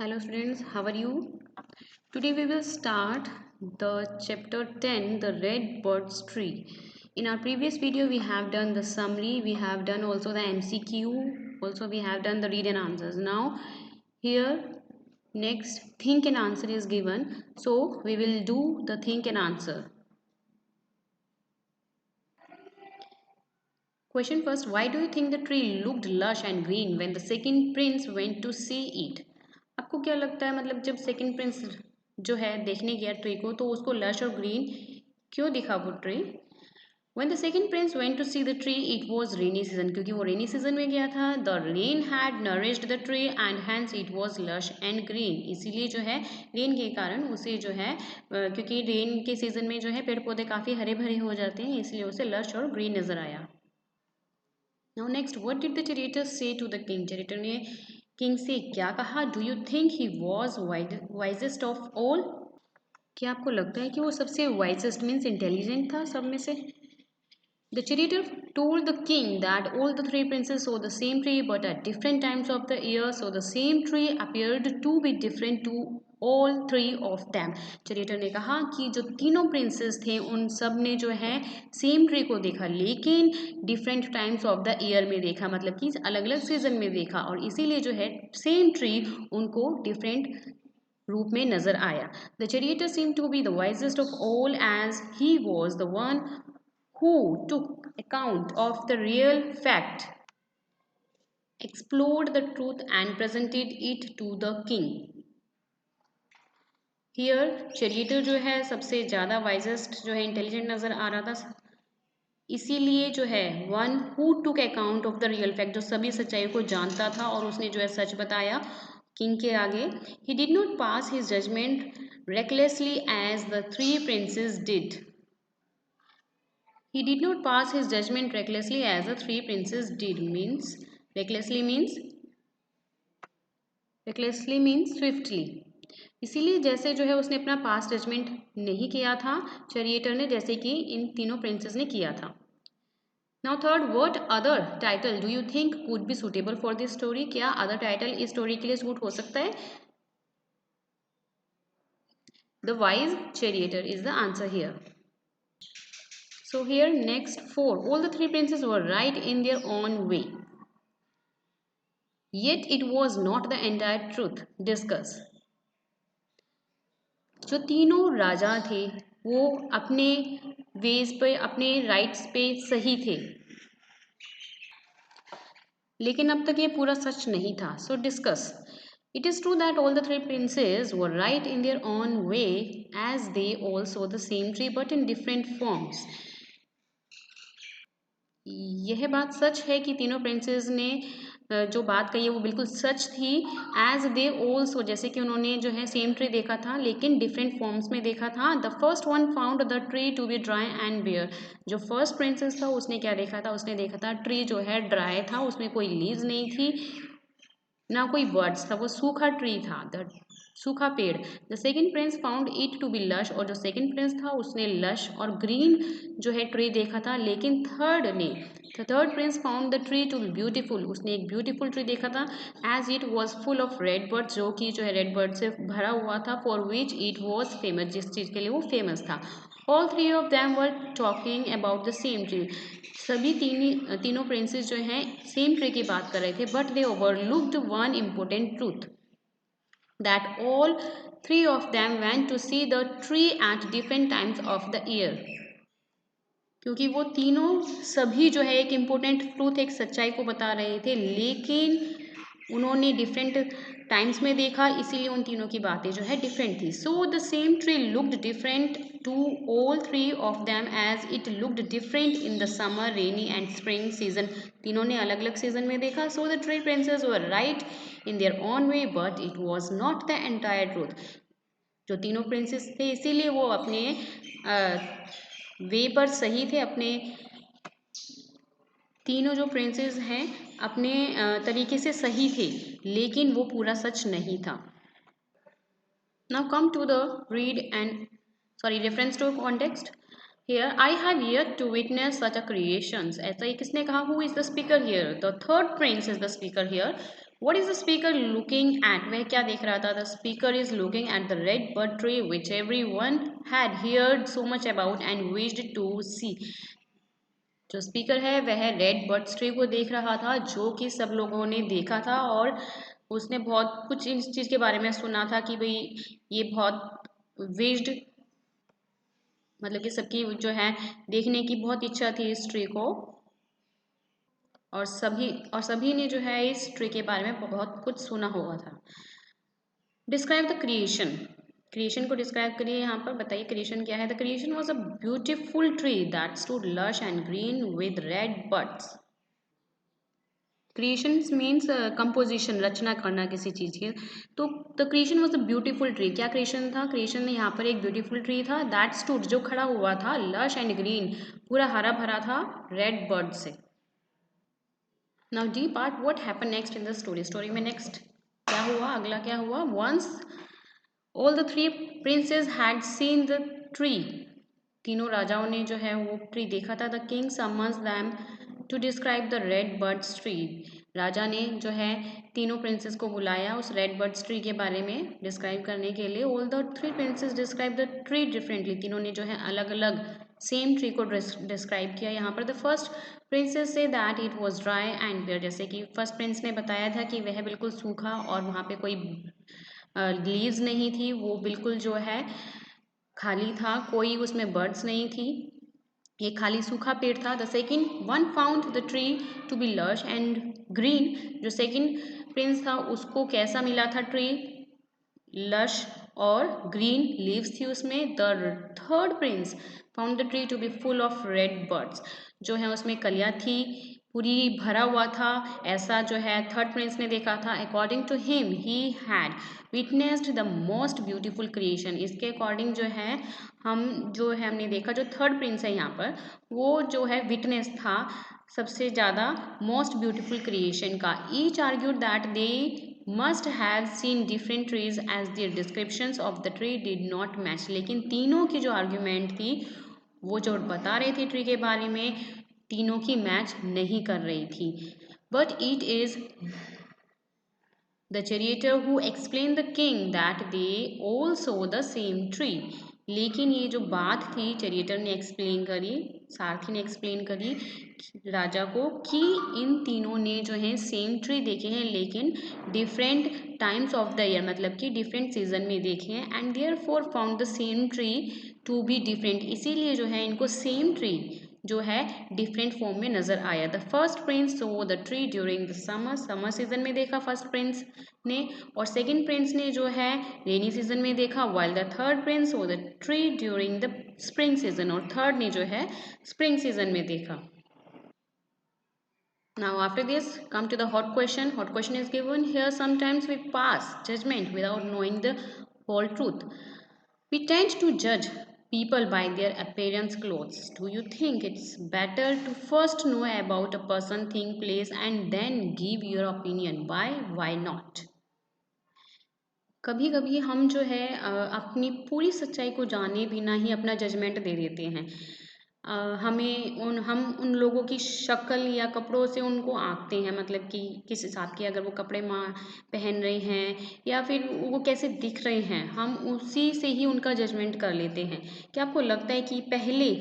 Hello students, how are you? Today we will start the chapter 10, the red birds tree. In our previous video we have done the summary, we have done also the MCQ, also we have done the read and answers. Now here next think and answer is given, so we will do the think and answer. Question first, why do you think the tree looked lush and green when the second prince went to see it? आपको क्या लगता है, मतलब जब second Prince जो है देखने गया ट्री को तो उसको लश और ग्रीन क्यों दिखा वो tree? When the second prince went to see the tree, it was rainy season, क्योंकि वो रेनी सीजन में गया था. The rain had nourished the tree and hence it was lush and green. इसीलिए जो है रेन के कारण उसे जो है क्योंकि रेन के सीजन में जो है पेड़ पौधे काफ़ी हरे भरे हो जाते हैं, इसलिए उसे लश और ग्रीन नजर आया. Now next, what did the charioteer say to the king? Charioteer ने किंग से क्या कहा? Do you think he was wisest of all? क्या आपको लगता है कि वो सबसे wisest means intelligent था सब में से? The charioteer told the king that all the three princes saw the same tree but at different times of the year, so the same tree appeared to be different to all three of them. charioteer ने कहा कि जो तीनों princess थे उन सब ने जो है सेम ट्री को देखा, लेकिन different times of the year में देखा, मतलब कि अलग अलग सीजन में देखा, और इसीलिए जो है सेम ट्री उनको डिफरेंट रूप में नजर आया. The charioteer seemed to be the wisest of all as he was the one who took account of the real fact, explored the truth and presented it to the king. Here charioteer जो है सबसे ज़्यादा wisest जो है intelligent नज़र आ रहा था, इसीलिए जो है one who took account of the real fact, जो सभी सच्चाई को जानता था और उसने जो है सच बताया किंग के आगे. He did not pass his judgment recklessly as the three princes did. He did not pass his judgment recklessly as the three princes did. Means recklessly means swiftly. इसीलिए जैसे जो है उसने अपना पास जजमेंट नहीं किया था चैरिएटर ने, जैसे कि इन तीनों प्रिंसेस ने किया था. Now third, what other title do you think could be suitable for this story? क्या अदर टाइटल इस स्टोरी के लिए सूट हो सकता है? The wise charioteer is the answer here. So here next four, all the three princes were right in their own way. Yet it was not the entire truth. Discuss. जो तीनों राजा थे वो अपने वेज पे, अपने राइट्स पे सही थे, लेकिन अब तक ये पूरा सच नहीं था. So discuss. It is true that all the three princes were right in their own way as they all saw the same tree but in different forms. यह बात सच है कि तीनों प्रिंसेस ने जो बात कही है वो बिल्कुल सच थी. एज दे ऑल्सो, जैसे कि उन्होंने जो है सेम ट्री देखा था लेकिन डिफरेंट फॉर्म्स में देखा था. The first one found the tree to be dry and bare. जो फर्स्ट प्रिंसेस था उसने क्या देखा था? उसने देखा था ट्री जो है ड्राई था, उसमें कोई लीव्स नहीं थी, ना कोई वर्ड्स था, वो सूखा ट्री था, द सूखा पेड़. The second prince found it to be lush, और जो सेकेंड प्रिंस था उसने लश और ग्रीन जो है ट्री देखा था, लेकिन third prince found the tree to be beautiful. उसने एक ब्यूटीफुल ट्री देखा था as it was full of red birds, जो कि जो है रेड बर्ड से भरा हुआ था. For which it was famous, जिस चीज़ के लिए वो फेमस था. All three of them were talking about the same tree. सभी तीनों प्रिंसेस जो हैं सेम ट्री की बात कर रहे थे, but they overlooked one important truth, that all three of them went to see the tree at different times of the year. क्योंकि वो तीनों सभी जो है एक इम्पोर्टेंट ट्रूथ, एक सच्चाई को बता रहे थे, लेकिन उन्होंने डिफरेंट टाइम्स में देखा, इसीलिए उन तीनों की बातें जो है डिफरेंट थी. So the same tree looked different to all three of them as it looked different in the summer, rainy and spring season. तीनों ने अलग अलग सीजन में देखा. So the three princes were right in their own way but it was not the entire truth. जो तीनों princess थे इसीलिए वो अपने वे पर सही थे, अपने तीनों जो प्रिंसेस हैं अपने तरीके से सही थे, लेकिन वो पूरा सच नहीं था. Now come to the reference to context. Here I have yet to witness such a creations. ऐसा ही किसने कहा? Who is the speaker here? The third prince is the speaker here. What is the speaker looking at? वह क्या देख रहा था? The speaker is looking at the red bird tree which everyone had heard so much about and wished to see. जो speaker है वह red birds tree को देख रहा था जो कि सब लोगों ने देखा था और उसने बहुत कुछ इस चीज़ के बारे में सुना था कि भाई ये बहुत विश्ड, मतलब कि सबकी जो है देखने की बहुत इच्छा थी इस ट्री को, और सभी ने जो है इस ट्री के बारे में बहुत कुछ सुना हुआ था। डिस्क्राइब द क्रिएशन, क्रिएशन को डिस्क्राइब करिए। यहाँ पर बताइए क्रिएशन क्या है। The creation was a beautiful tree that stood lush and green with red birds. Creation means composition, रचना करना किसी चीज़ की। तो the creation was a beautiful tree, क्या क्रिएशन था? क्रिएशन में यहाँ पर एक ब्यूटीफुल ट्री था दैट स्टूड, जो खड़ा हुआ था, लश एंड ग्रीन, पूरा हरा भरा था, रेड बर्ड से। Now D part, what happen next in the story, story में नेक्स्ट क्या हुआ, अगला क्या हुआ। Once all the three princes had seen the tree, तीनों राजाओं ने जो है वो ट्री देखा था। The king summons them to describe the red birds tree, राजा ने जो है तीनों प्रिंसेस को बुलाया उस रेड बर्ड्स ट्री के बारे में डिस्क्राइब करने के लिए। All the three princess describe the tree differently, तीनों ने जो है अलग अलग सेम ट्री को डिस्क्राइब किया। यहाँ पर the first princes say that it was dry and bare, जैसे कि फर्स्ट प्रिंस ने बताया था कि वह बिल्कुल सूखा और वहाँ पे कोई लीव्स नहीं थी, वो बिल्कुल जो है खाली था, कोई उसमें बर्ड्स नहीं थी, एक खाली सूखा पेड़ था। The second one found the tree to be lush and green, जो सेकेंड प्रिंस था उसको कैसा मिला था ट्री, लश और ग्रीन लीव्स थी उसमें। The third prince found the tree to be full of red birds, जो है उसमें कलियां थी, पूरी भरा हुआ था, ऐसा जो है थर्ड प्रिंस ने देखा था। According to him he had witnessed the most beautiful creation, इसके अकॉर्डिंग जो है हमने देखा, जो थर्ड प्रिंस है यहाँ पर वो जो है विटनेस था सबसे ज़्यादा मोस्ट ब्यूटीफुल क्रिएशन का। Each argued that they must have seen different trees as their descriptions of the tree did not match, लेकिन तीनों की जो आर्ग्यूमेंट थी वो जो बता रही थी ट्री के बारे में, तीनों की मैच नहीं कर रही थी। But it is the character who explain the king that they all so the same tree, लेकिन ये जो बात थी चैरियटर ने एक्सप्लेन करी, सारथी ने एक्सप्लेन करी राजा को कि इन तीनों ने जो है सेम ट्री देखे हैं लेकिन different times of the year, मतलब कि डिफरेंट सीजन में देखे हैं। And therefore found the same tree to be different, इसीलिए जो है इनको सेम ट्री जो है डिफरेंट फॉर्म में नजर आया। The first Prince so the tree during the summer, summer season में देखा फर्स्ट प्रिंस ने, और सेकंड प्रिंस ने जो है रेनी सीजन में देखा। While the third Prince so the tree during the spring season, और थर्ड ने जो है स्प्रिंग सीजन में देखा। Now after this come to the hot question. Hot question is given here. Sometimes we pass judgment without knowing the whole truth. We tend to judge people by their appearance, clothes. Do you think it's better to first know about a person, thing, place and then give your opinion? Why? Why not? कभी कभी हम जो है अपनी पूरी सच्चाई को जाने बिना ही अपना जजमेंट दे देते हैं। हम उन लोगों की शक्ल या कपड़ों से उनको आंकते हैं, मतलब कि किस हिसाब के अगर वो कपड़े पहन रहे हैं या फिर वो कैसे दिख रहे हैं, हम उसी से ही उनका जजमेंट कर लेते हैं। क्या आपको लगता है कि पहले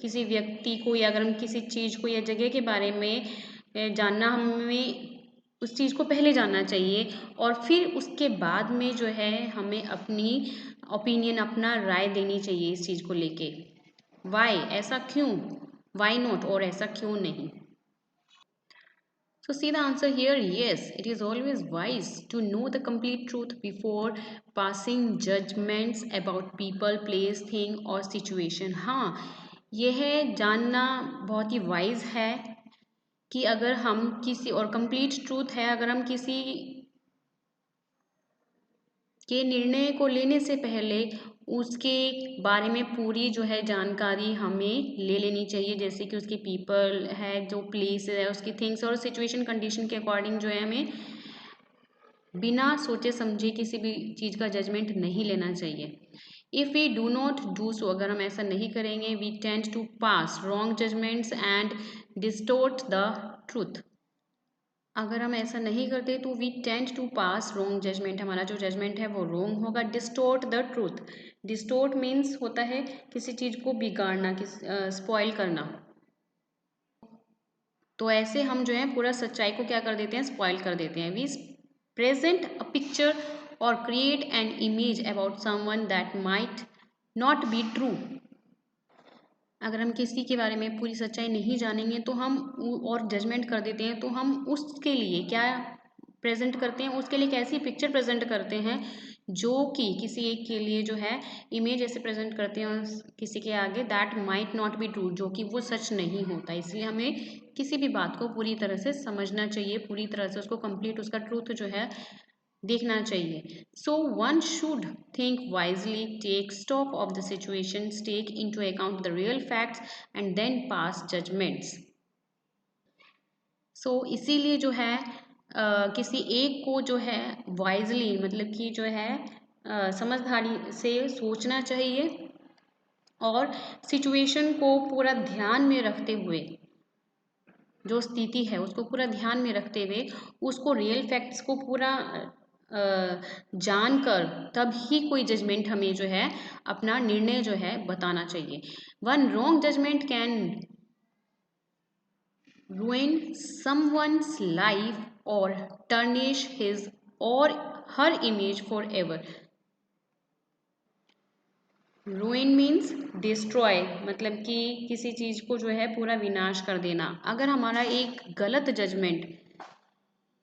किसी व्यक्ति को या अगर हम किसी चीज़ को या जगह के बारे में जानना, हमें उस चीज़ को पहले जानना चाहिए और फिर उसके बाद में जो है हमें अपनी ओपिनियन, अपना राय देनी चाहिए इस चीज़ को लेके। वाई, ऐसा क्यों, वाई नॉट, और ऐसा क्यों नहीं। So see the answer here, yes, it is always wise to know the complete truth before passing judgments about people, place, thing और situation। हाँ, यह जानना बहुत ही वाइज है कि अगर हम किसी, और कंप्लीट ट्रूथ है, अगर हम किसी के निर्णय को लेने से पहले उसके बारे में पूरी जो है जानकारी हमें ले लेनी चाहिए, जैसे कि उसकी पीपल है, जो प्लेस है, उसकी थिंग्स और सिचुएशन कंडीशन के अकॉर्डिंग जो है हमें बिना सोचे समझे किसी भी चीज़ का जजमेंट नहीं लेना चाहिए। If we do not do so, अगर हम ऐसा नहीं करेंगे, we tend to pass wrong judgments and distort the truth. अगर हम ऐसा नहीं करते तो we tend to pass wrong judgment, हमारा जो जजमेंट है वो रॉन्ग होगा। Distort the truth, distort means होता है किसी चीज़ को बिगाड़ना, स्पॉइल करना। तो ऐसे हम जो है पूरा सच्चाई को क्या कर देते हैं, स्पॉइल कर देते हैं। वी प्रेजेंट अ पिक्चर और create an image about someone that might not be true. अगर हम किसी के बारे में पूरी सच्चाई नहीं जानेंगे तो हम और जजमेंट कर देते हैं, तो हम उसके लिए क्या प्रेजेंट करते हैं, उसके लिए कैसी पिक्चर प्रेजेंट करते हैं जो कि किसी एक के लिए जो है इमेज ऐसे प्रेजेंट करते हैं किसी के आगे, that might not be true, जो कि वो सच नहीं होता। इसलिए हमें किसी भी बात को पूरी तरह से समझना चाहिए, पूरी तरह से उसको कंप्लीट, उसका ट्रूथ जो है देखना चाहिए। So one should think wisely, take stock of the situations, take into account the real facts and then pass judgements. So इसीलिए जो है किसी एक को जो है वाइजली, मतलब कि जो है समझदारी से सोचना चाहिए और सिचुएशन को पूरा ध्यान में रखते हुए, जो स्थिति है उसको पूरा ध्यान में रखते हुए, उसको रियल फैक्ट्स को पूरा जानकर तभी कोई जजमेंट हमें जो है अपना निर्णय जो है बताना चाहिए। One wrong judgment can ruin someone's life or tarnish his or her image forever। ruin means destroy, मतलब कि किसी चीज को जो है पूरा विनाश कर देना। अगर हमारा एक गलत जजमेंट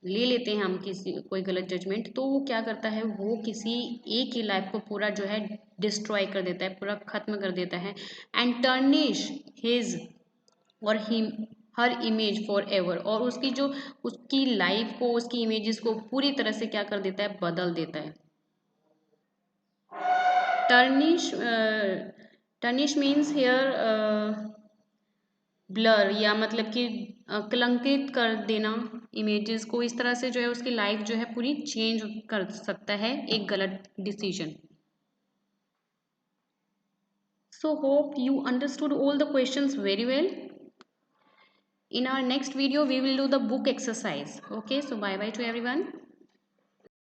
ले लेते हैं, हम किसी कोई गलत जजमेंट, तो वो क्या करता है, वो किसी एक की लाइफ को पूरा जो है डिस्ट्रॉय कर देता है, पूरा खत्म कर देता है। एंड टर्निश हिज और him her image for ever, और उसकी जो उसकी लाइफ को, उसकी इमेजेस को पूरी तरह से क्या कर देता है, बदल देता है। Tarnish, tarnish means hair blur, या मतलब कि कलंकित कर देना इमेजेस को, इस तरह से जो है उसकी लाइफ जो है पूरी चेंज कर सकता है एक गलत decision. So hope you understood all the questions very well. In our next video we will do the book exercise. Okay, so bye bye to everyone.